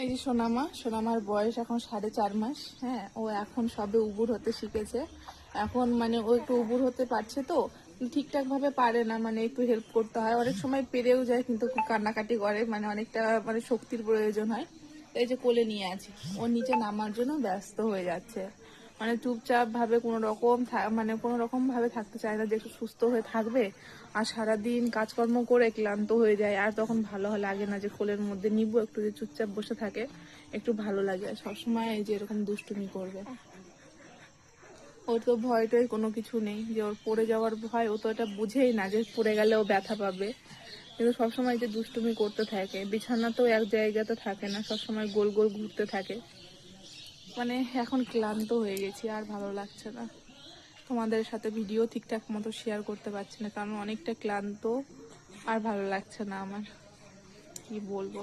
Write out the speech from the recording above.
এই যে সোনামার বয়স এখন 4.5 মাস। হ্যাঁ, ও এখন সবে উবুর হতে শিখেছে। এখন মানে ও একটু উবুর হতে পারছে তো, ঠিকঠাক ভাবে পারে না, মানে একটু হেল্প করতে হয়। অনেক সময় পেরেও যায় কিন্তু খুব কান্নাকাটি করে, মানে অনেকটা মানে শক্তির প্রয়োজন হয়। এই যে কোলে নিয়ে আছি, ও নিচে নামার জন্য ব্যস্ত হয়ে যাচ্ছে। মানে চুপচাপ ভাবে কোনো রকম ভাবে থাকতে চায় না, যে একটু সুস্থ হয়ে থাকবে। আর সারাদিন কাজকর্ম করে ক্লান্ত হয়ে যায়, আর তখন ভালো লাগে না যে কোলের মধ্যে নিব, একটু যে চুপচাপ বসে থাকে একটু ভালো লাগে। আর সবসময় এই যে এরকম দুষ্টুমি করবে। ওর তো ভয়টাই কোনো কিছু নেই, যে ওর পড়ে যাওয়ার ভয়, ও তো এটা বুঝেই না যে পড়ে গেলে ও ব্যথা পাবে। কিন্তু সবসময় যে দুষ্টুমি করতে থাকে, বিছানাতেও এক জায়গাতে থাকে না, সবসময় গোল গোল ঘুরতে থাকে। মানে এখন ক্লান্ত হয়ে গেছি, আর ভালো লাগছে না। তোমাদের সাথে ভিডিও ঠিকঠাক মতো শেয়ার করতে পারছি না, কারণ অনেকটা ক্লান্ত। আর ভালো লাগছে না আমার, কি বলবো।